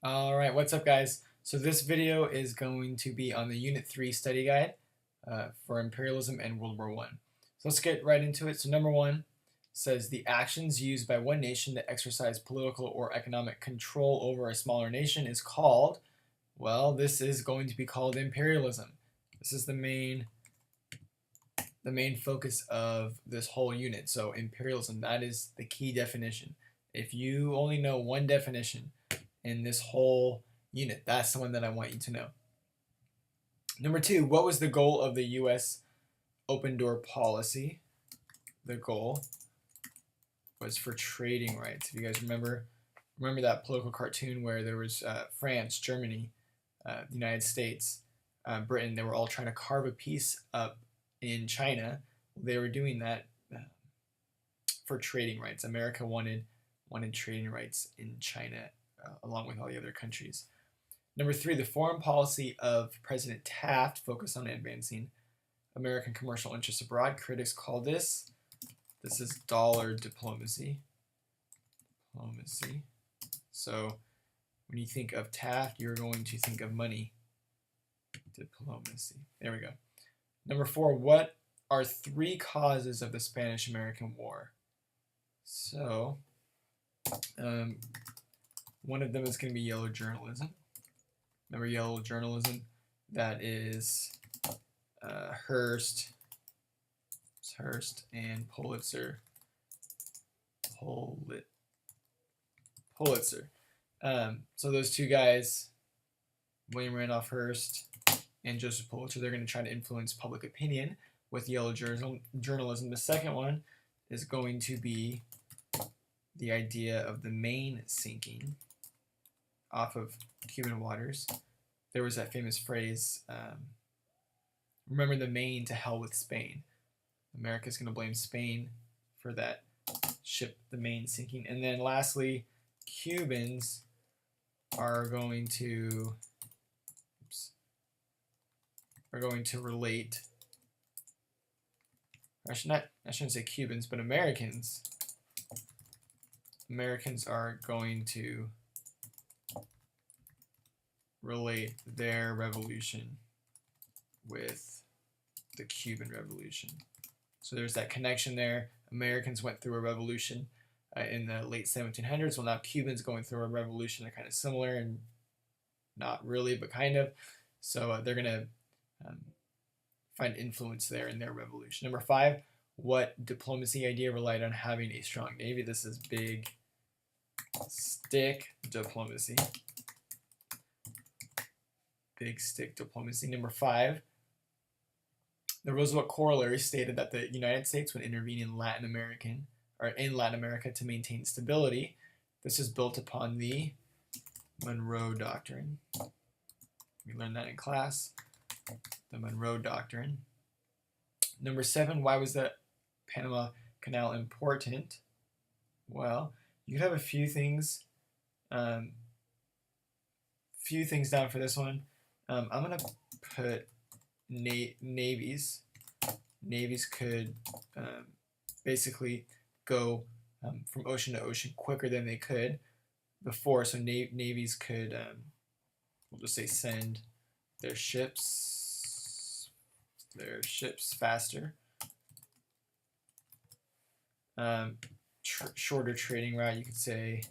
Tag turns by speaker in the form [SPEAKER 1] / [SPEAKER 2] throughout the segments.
[SPEAKER 1] Alright, what's up guys? So this video is going to be on the Unit 3 study guide for imperialism and World War I. So let's get right into it. So number one says the actions used by one nation to exercise political or economic control over a smaller nation is called, well, this is going to be called imperialism. This is the main focus of this whole unit. So imperialism, that is the key definition. If you only know one definition in this whole unit, that's the one that I want you to know. Number two, what was the goal of the U.S. open door policy? The goal was for trading rights. If you guys remember that political cartoon where there was France, Germany, the United States, Britain, they were all trying to carve a piece up in China. They were doing that for trading rights. America wanted trading rights in China along with all the other countries. Number three, the foreign policy of President Taft focused on advancing American commercial interests abroad. Critics call this is dollar diplomacy. So when you think of Taft, you're going to think of money. Diplomacy. There we go. Number four, what are three causes of the Spanish-American War? So one of them is going to be yellow journalism. Remember yellow journalism? That is Hearst and Pulitzer. So those two guys, William Randolph Hearst and Joseph Pulitzer, they're going to try to influence public opinion with yellow journalism. The second one is going to be the idea of the Maine sinking off of Cuban waters. There was that famous phrase, remember the Maine, to hell with Spain. America's going to blame Spain for that ship, the Maine, sinking. And then lastly, Cubans are going to relate, I shouldn't say Cubans, but Americans are going to relate their revolution with the Cuban Revolution. So there's that connection there. Americans went through a revolution in the late 1700s. Well, now Cubans going through a revolution. They're kind of similar and not really, but kind of. So they're going to find influence there in their revolution. Number five, what diplomacy idea relied on having a strong navy? This is big stick diplomacy. Big stick diplomacy. Number five, the Roosevelt Corollary stated that the United States would intervene in Latin America to maintain stability. This is built upon the Monroe Doctrine. We learned that in class. The Monroe Doctrine. Number seven, why was the Panama Canal important? Well, you could have a few things down for this one. I'm going to put navies. Navies could basically go from ocean to ocean quicker than they could before. So navies could, we'll just say, send their ships faster. Shorter trading route, you could say.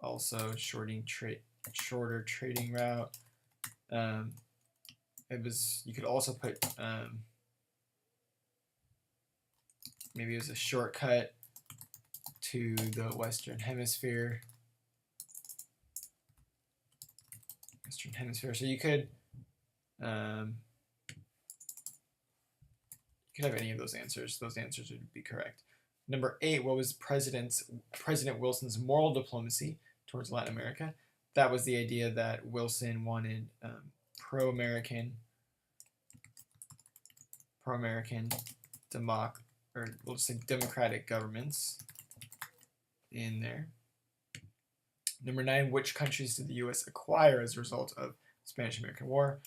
[SPEAKER 1] Also, shorter trading route. You could also put maybe it was a shortcut to the Western Hemisphere. So you could have any of those answers. Those answers would be correct. Number eight, what was President Wilson's moral diplomacy towards Latin America? That was the idea that Wilson wanted pro-American, we'll just say democratic governments in there. Number nine, which countries did the U.S. acquire as a result of Spanish-American War?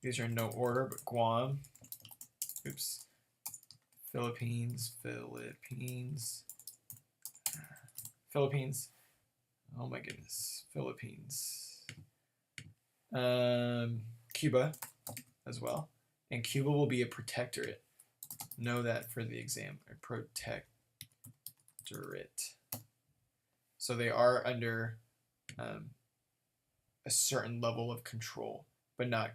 [SPEAKER 1] These are in no order, but Guam, Philippines, Oh my goodness. Philippines. Cuba as well. And Cuba will be a protectorate. Know that for the exam. A protectorate. So they are under a certain level of control, but not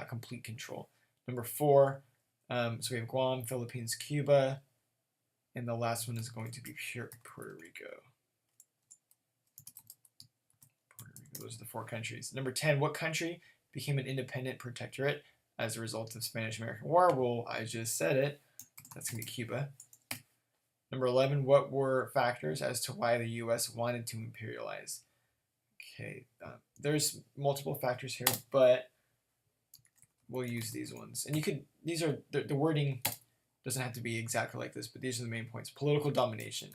[SPEAKER 1] complete control. Number 4, so we have Guam, Philippines, Cuba, and the last one is going to be Puerto Rico. Those are the 4 countries. Number 10, what country became an independent protectorate as a result of Spanish-American War? Well, I just said it. That's going to be Cuba. Number 11, what were factors as to why the U.S. wanted to imperialize? Okay, there's multiple factors here, but we'll use these ones. And you could, these are, the wording doesn't have to be exactly like this, but these are the main points. Political domination.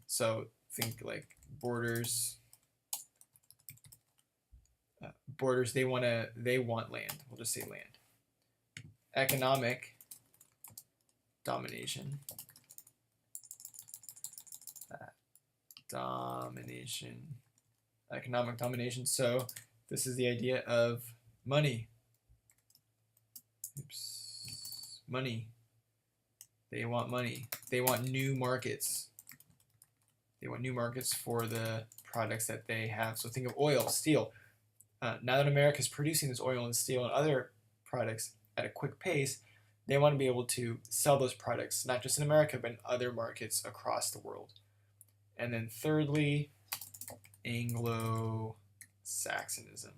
[SPEAKER 1] So think like borders. Borders, they want land. We'll just say land. Economic domination. Economic domination. So this is the idea of money. Oops. Money. They want money. They want new markets. They want new markets for the products that they have. So think of oil, steel. Now that America is producing this oil and steel and other products at a quick pace, they want to be able to sell those products, not just in America, but in other markets across the world. And then thirdly, Anglo-Saxonism.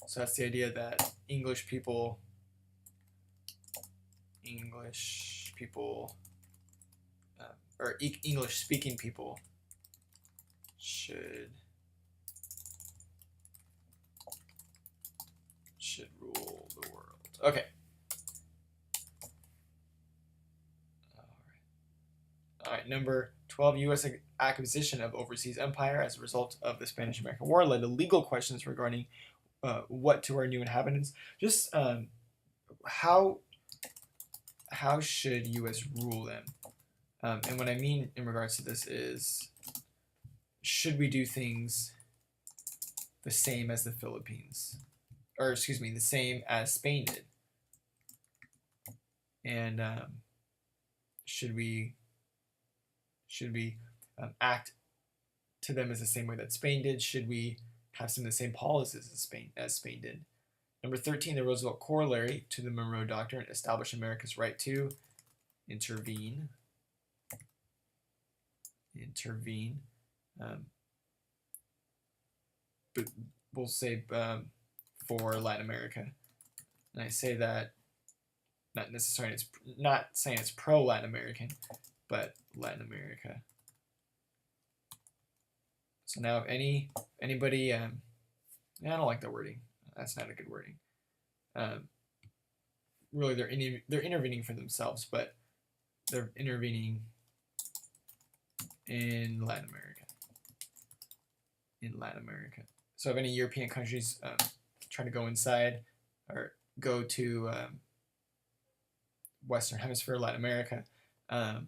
[SPEAKER 1] So that's the idea that English people, or English-speaking people should rule the world. Okay. All right. Number 12, U.S. acquisition of overseas empire as a result of the Spanish-American War led to legal questions regarding what to our new inhabitants. Just how should U.S. rule them? And what I mean in regards to this is, should we do things the same as the Philippines? Or excuse me, the same as Spain did? And should we act to them as the same way that Spain did? Should we have some of the same policies as Spain did? Number 13, the Roosevelt Corollary to the Monroe Doctrine established America's right to intervene. But we'll say for Latin America. And I say that not necessarily, it's not saying it's pro-Latin American, but Latin America. So now if anybody, I don't like the wording. That's not a good wording. Really, they're intervening for themselves, but they're intervening in Latin America. So if any European countries try to go inside or go to Western Hemisphere, Latin America, the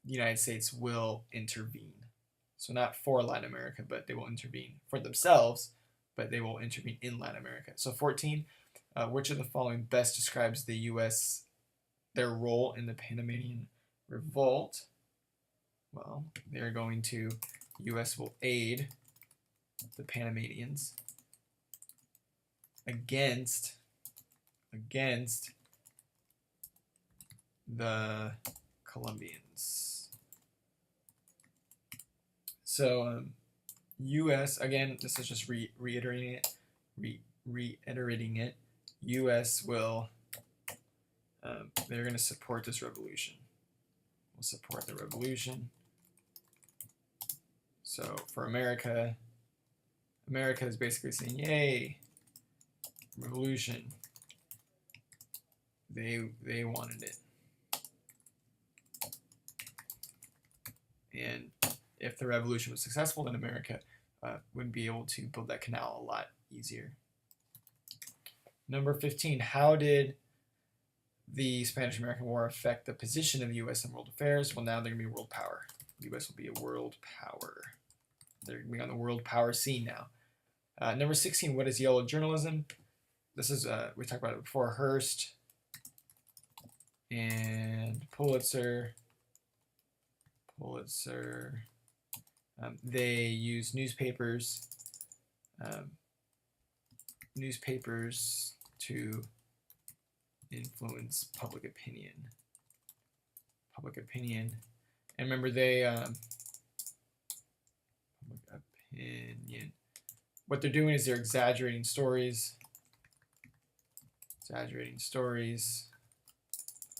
[SPEAKER 1] United States will intervene. So not for Latin America, but they will intervene for themselves, but they will intervene in Latin America. So 14, which of the following best describes the U.S., their role in the Panamanian Revolt? Well, they're going to, U.S. will aid the Panamanians against the Colombians. So U.S., again, this is just reiterating it. U.S. will, they're going to support this revolution. We'll support the revolution. So for America is basically saying, yay, revolution. They wanted it. And if the revolution was successful, then America would be able to build that canal a lot easier. Number 15, how did the Spanish-American War affect the position of the U.S. in world affairs? Well, now they're going to be world power. U.S. will be a world power. They're going to be on the world power scene now. Number 16, what is yellow journalism? This is, we talked about it before, Hearst and Pulitzer. They use newspapers to influence public opinion. And remember, they public opinion. What they're doing is they're exaggerating stories.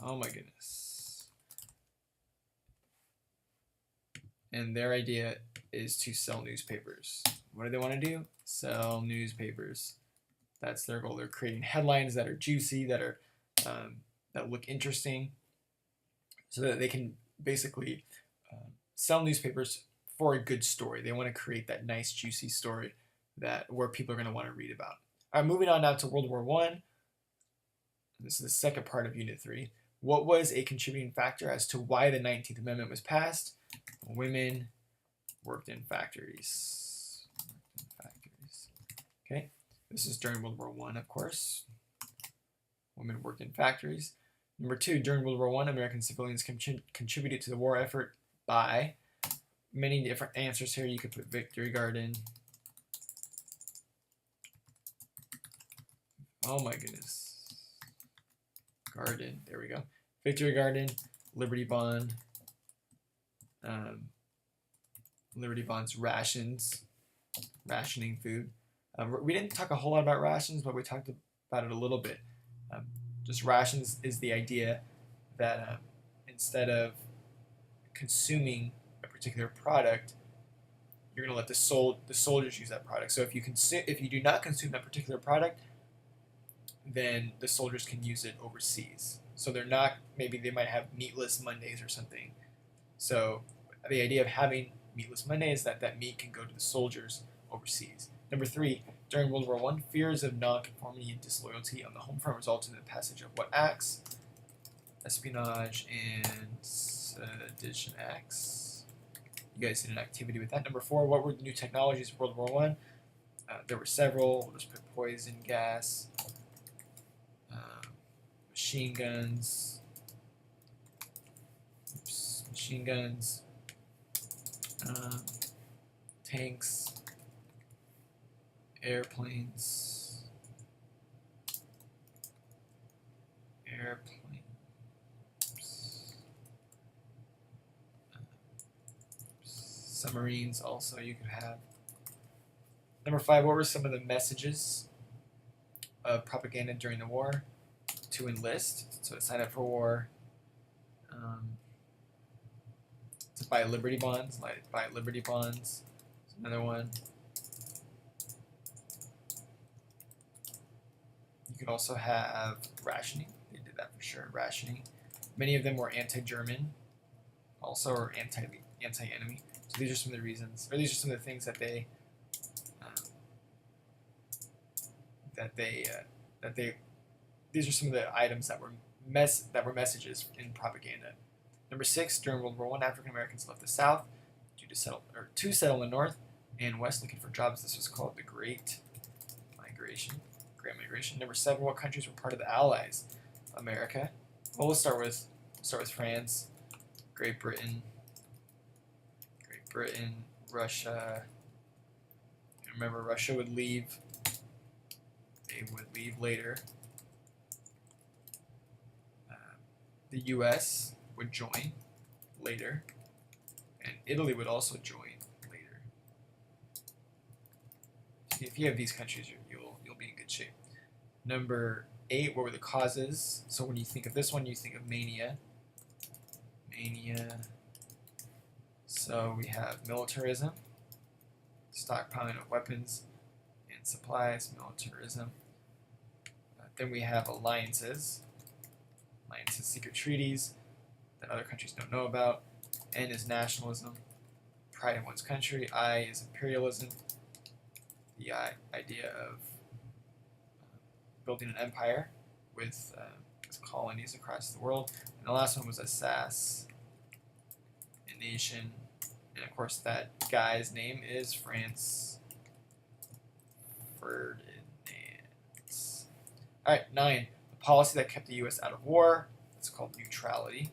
[SPEAKER 1] Oh my goodness. And their idea is to sell newspapers. What do they want to do? Sell newspapers. That's their goal. They're creating headlines that are juicy, that are that look interesting, so that they can basically sell newspapers for a good story. They want to create that nice, juicy story where people are going to want to read about. All right, moving on now to World War I. This is the second part of Unit 3. What was a contributing factor as to why the 19th Amendment was passed? Women worked in factories. Okay, this is during World War I, of course. Women worked in factories. Number 2, during World War I, American civilians contributed to the war effort by many different answers here. You could put Victory Garden. Oh my goodness. Garden, there we go. Victory Garden, Liberty Bond. Liberty Bond's rations, rationing food. We didn't talk a whole lot about rations, but we talked about it a little bit. Just rations is the idea that instead of consuming a particular product, you're going to let the soldiers use that product. So if you do not consume that particular product, then the soldiers can use it overseas. So maybe they might have meatless Mondays or something. So the idea of having meatless Monday is that meat can go to the soldiers overseas. Number 3, during World War I, fears of nonconformity and disloyalty on the home front resulted in the passage of what acts? Espionage and Sedition Acts. You guys did an activity with that. Number 4, what were the new technologies of World War I? There were several. We'll just put poison gas, machine guns, tanks, airplanes, submarines also you could have. Number 5, what were some of the messages of propaganda during the war? To enlist, so to sign up for war, to buy Liberty Bonds, another one. You could also have rationing. They did that for sure, rationing. Many of them were anti-German, also, or anti-enemy. So these are some of the reasons, or these are some of the things that these are some of the items that were messages in propaganda. Number 6, during World War I, African Americans left the South to settle in the North and West looking for jobs. This was called the Great Migration. Number 7, what countries were part of the Allies? America. Well, we'll start with France, Great Britain, Russia. Remember, Russia would leave. They would leave later. The U.S. would join later, and Italy would also join later. If you have these countries, you'll be in good shape. Number 8, what were the causes? So when you think of this one, you think of mania. So we have militarism, stockpiling of weapons and supplies, militarism. Then we have alliances, secret treaties that other countries don't know about. N is nationalism, pride in one's country. I is imperialism, the idea of building an empire with colonies across the world. And the last one was assassination, And of course, that guy's name is Franz Ferdinand. All right, 9. The policy that kept the U.S. out of war. It's called neutrality.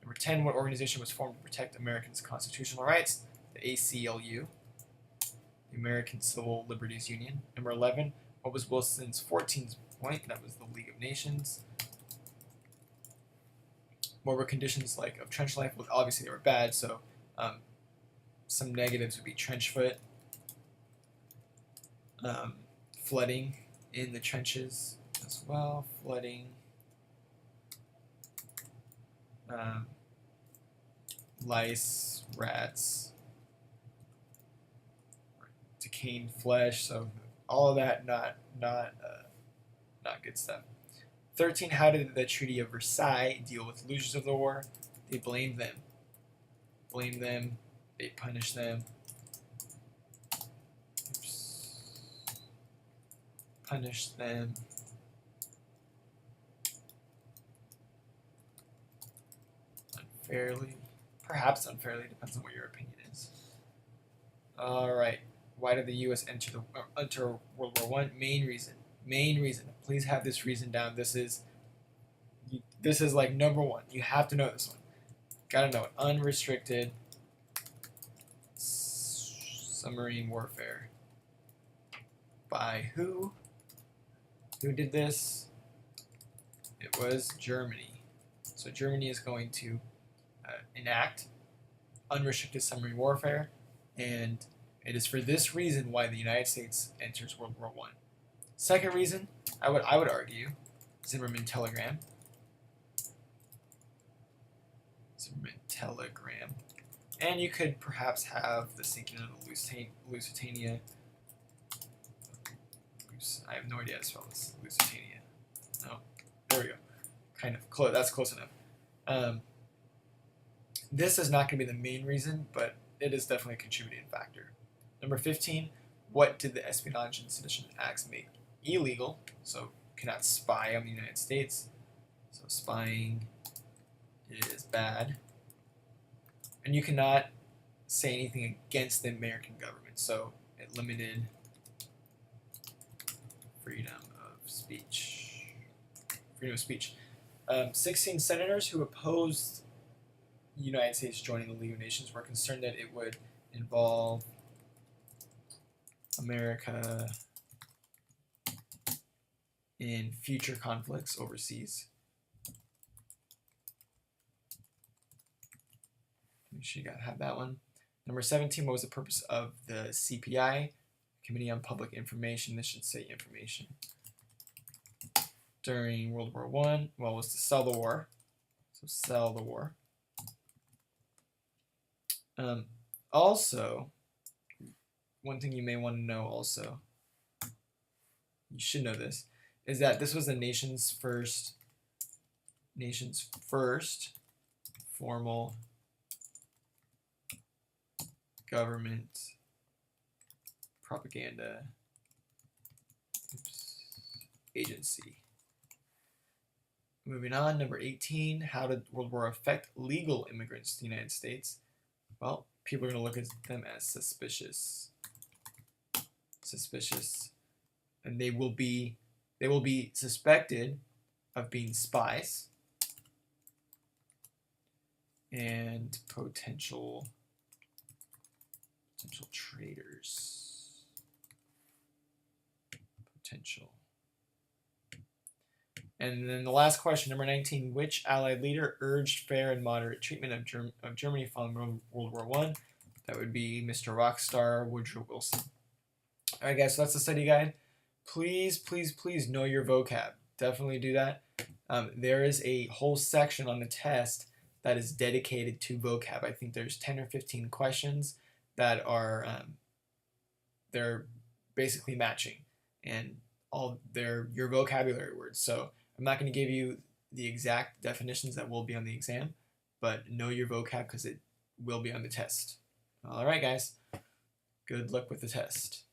[SPEAKER 1] Number 10. What organization was formed to protect Americans' constitutional rights? The ACLU, the American Civil Liberties Union. Number 11. What was Wilson's 14th point? That was the League of Nations. What were conditions like of trench life? Well, obviously they were bad, so some negatives would be trench foot, flooding in the trenches as well, flooding, lice, rats, decaying flesh, so all of that not good stuff. 13. How did the Treaty of Versailles deal with losers of the war? They blamed them. They punished them. Punished them. Unfairly. Perhaps unfairly, depends on what your opinion is. Alright. Why did the U.S. enter World War I? Main reason. Please have this reason down. This is like number 1. You have to know this one. Gotta know it. Unrestricted submarine warfare. By who? Who did this? It was Germany. So Germany is going to enact unrestricted submarine warfare, and it is for this reason why the United States enters World War I. Second reason, I would argue, Zimmerman telegram. And you could perhaps have the sinking of the Lusitania. I have no idea how to spell this. Lusitania. No, there we go. Kind of close. That's close enough. This is not going to be the main reason, but it is definitely a contributing factor. Number 15. What did the Espionage and Sedition Acts make illegal? So cannot spy on the United States. So spying is bad. And you cannot say anything against the American government. So it limited freedom of speech. 16 senators who opposed the United States joining the League of Nations were concerned that it would involve America in future conflicts overseas. Make sure you gotta have that one. Number 17, what was the purpose of the CPI? Committee on Public Information. This should say information. During World War I, well, it was to sell the war. So sell the war. Also, one thing you may want to know also, you should know this, is that this was the nation's first formal government propaganda agency. Moving on, number 18, how did World War affect legal immigrants to the United States? Well, people are going to look at them as suspicious, and they will be suspected of being spies and potential traitors. And then the last question, number 19, which Allied leader urged fair and moderate treatment of Germany following World War I? That would be Mr. Rockstar Woodrow Wilson. All right, guys, so that's the study guide. Please, please, please know your vocab. Definitely do that. There is a whole section on the test that is dedicated to vocab. I think there's 10 or 15 questions that are they're basically matching, and your vocabulary words. So I'm not going to give you the exact definitions that will be on the exam, but know your vocab because it will be on the test. All right, guys. Good luck with the test.